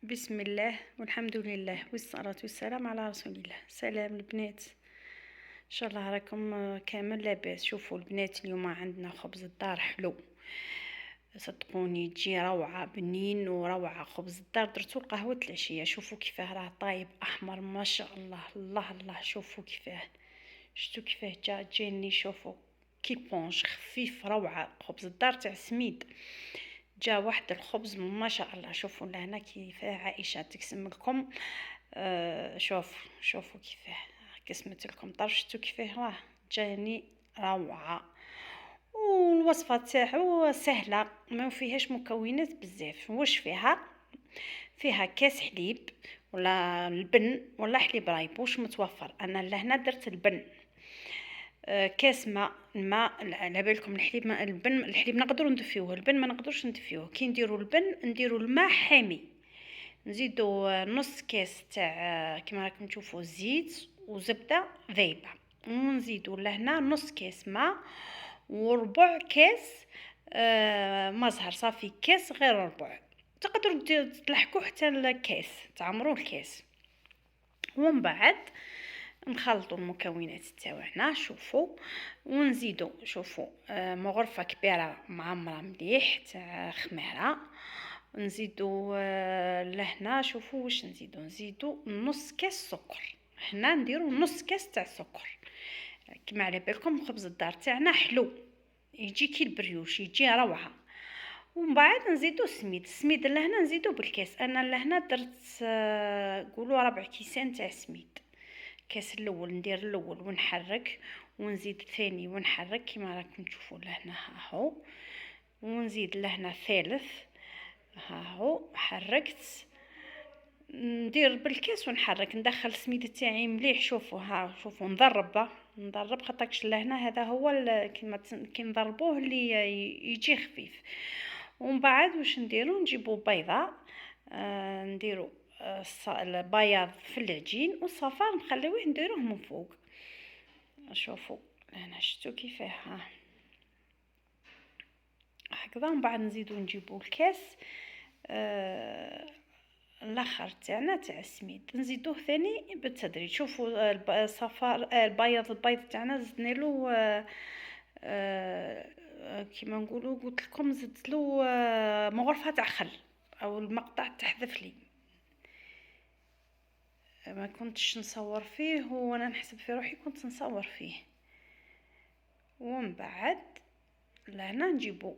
بسم الله والحمد لله والصلاة والسلام على رسول الله. سلام البنات، ان شاء الله راكم كامل لاباس. شوفوا البنات، اليوم عندنا خبز الدار حلو، صدقوني تجي روعة بنين وروعة. خبز الدار درتو قهوة العشية، شوفوا كيفاه راه طايب احمر ما شاء الله. الله الله، شوفوا كيفاه، شتو كيفاه جاني. شوفوا كي بونج خفيف روعة. خبز الدار تاع سميد، جا واحد الخبز ما شاء الله. شوفوا لهنا كيفاه عائشة تقسم لكم. شوفوا كيفاه قسمت لكم طرف. شتو كيفاه راه جاني روعة. والوصفة تاعو سهلة، ما فيهاش مكونات بزاف. واش فيها؟ فيها كاس حليب ولا البن ولا حليب رايب واش متوفر. انا لهنا درت البن. كاس الماء على بالكم. الحليب ما البن، الحليب نقدروا ندفيوه، البن ما نقدرش ندفيوه. كي نديروا البن نديروا الماء حامي، نزيدوا نص كاس تاع كما راكم تشوفوا زيت وزبده ذايبه، ونزيدوا لهنا نص كاس ماء وربع كاس مزهر صافي. كاس غير ربع، تقدروا تلحقوا حتى الكاس، تعمروا الكاس. ومن بعد نخلطوا المكونات تاعنا. شوفوا ونزيدوا، شوفوا مغرفه كبيره معمره مليح تاع خميره. نزيدوا لهنا. شوفوا واش نزيدوا نص كاس سكر. هنا نديروا نص كاس تاع سكر. كما على بالكم خبز الدار تاعنا حلو، يجي كي البريوش، يجي روعه. ومن بعد نزيدو السميد لهنا نزيدو بالكاس. انا لهنا درت قولوا ربع كيسان تاع سميد. كاس الاول ندير الاول ونحرك، ونزيد الثاني ونحرك كما راكم تشوفوا لهنا هاهو. ونزيد لهنا ثالث هاهو. حركت، ندير بالكاس ونحرك، ندخل السميد تاعي مليح. شوفوا ها، شوفوا نضرب خاطرش لهنا هذا هو كي نضربوه اللي يجي خفيف. ومن بعد واش نديرو؟ نجيبو بيضه، نديرو البياض في العجين والصفار نخليوه نديروه من فوق. شوفوا هنا شفتوا كيفاه هكذا. من بعد نزيدو نجيبو الكاس الاخر تاعنا تاع السميد، نزيدوه ثاني بالتدريج. شوفوا الصفار البيض تاعنا زدنالو كيما نقولوا، قلت لكم زدت له مغرفه تاع خل او المقطع تحذف لي. ما كنتش نصور فيه وانا نحسب في روحي كنت نصور فيه. ومن بعد لهنا نجيبو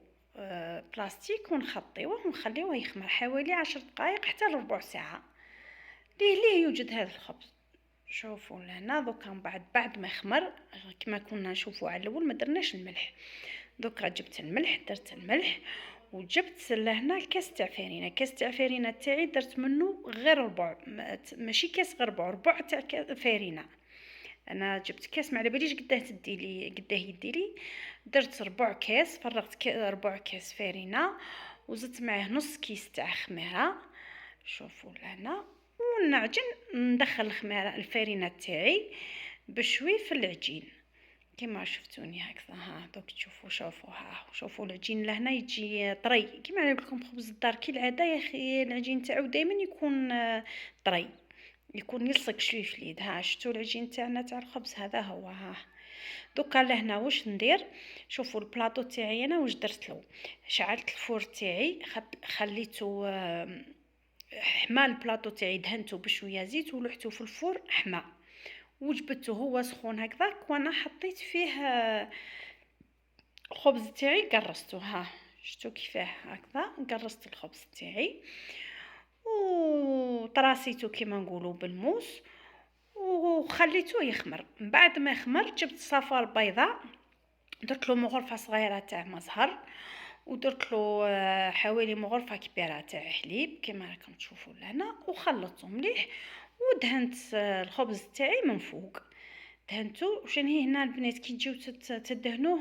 بلاستيك ونخطيوه ونخليوه يخمر حوالي 10 دقائق حتى لربع ساعه. ليه يوجد هذا الخبز. شوفوا لهنا دوكا من بعد ما يخمر كما كنا نشوفوا على الاول ما درناش الملح. دوكا جبت الملح، درت الملح، وجبت لهنا الكاس تاع فرينه. كاس تاع فرينه تاعي درت منه غير ربع، ماشي كاس غير ربع تاع فرينه. انا جبت كاس ما على باليش قداه يديلي. درت ربع كاس، فرغت ربع كاس فرينه، وزدت معاه نص كيس تاع خميره. شوفوا لهنا. ونعجن، ندخل الخميره الفرينه تاعي بشوي في العجين كما شفتوني هكذا. ها دوك تشوفوا، شوفوا العجين لهنا يجي طري كما على بالكم. خبز الدار كي العاده يا اخي العجين تاعو دائما يكون طري، يكون يلصق شوي في اليد. ها شفتوا العجين تاعنا تاع الخبز هذا هو. ها دوكا لهنا واش ندير؟ شوفوا البلاطو تاعي انا واش درت له. شعلت الفور تاعي، خليته حما البلاطو تاعي، دهنته بشويه زيت ولحته في الفور حما، وجبته هو سخون هكذاك، وانا حطيت فيه الخبز تاعي قرصته. ها شفتوا كيفاه هكذا قرصت الخبز تاعي وطراسيته كما نقولوا بالموس وخليته يخمر. من بعد ما يخمر جبت صفار بيضاء، درت له مغرفه صغيره تاع مزهر، ودرت له حوالي مغرفه كبيره تاع حليب كما راكم تشوفوا لهنا، وخلطته مليح ودهنت الخبز تاعي من فوق. دهنتو. وشنهي هنا البنات كي تجيو تدهنوه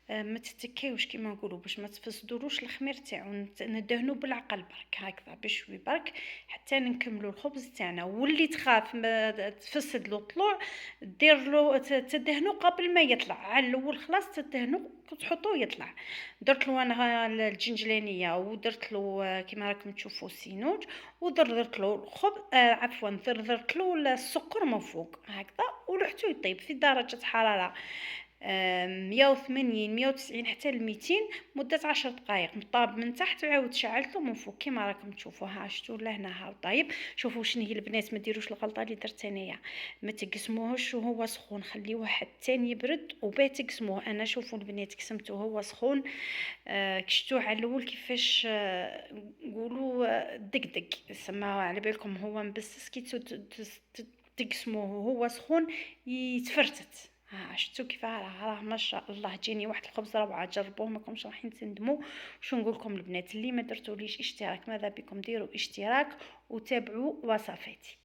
ما تتكاوش كيما نقولوا باش ما تفسدولوش الخمير تاعو، ندهنو بالعقل برك هكذا بشوي برك حتى نكملوا الخبز تاعنا. واللي تخاف ما تفسد له الطلوع دير له تدهنو قبل ما يطلع، على الاول خلاص تدهنو تحطوه يطلع. درت له انا الجنجلانيه ودرت له كيما راكم تشوفوا السينوج، ودرت له الخبز عفوا درت له السكر من فوق هكذا، ولحتو يطيب في درجه حراره 180 190 حتى ل200 مدة 10 دقائق. طاب من تحت وعاود شعلته من فوق كيما راكم تشوفوا. ها شفتوا لهنا ها طايب. شوفوا شنو هي البنات، ما ديروش الغلطه اللي درت انايا، ما تقسموهش وهو سخون، خليوه حتى يبرد وبعد تقسموه. انا شوفوا البنات قسمته وهو سخون، كشتوه على الاول كيفاش نقولوا دقدق سماوه على بالكم، هو مبسس كي تقسموه وهو سخون يتفرتت. ها شفتوا كيف راه ما شاء الله جاني واحد الخبز روعه. جربوه ماكمش راحين تندموا. شو نقول لكم البنات، اللي ما درتوليش اشتراك ماذا بكم ديروا اشتراك وتابعوا وصفاتي.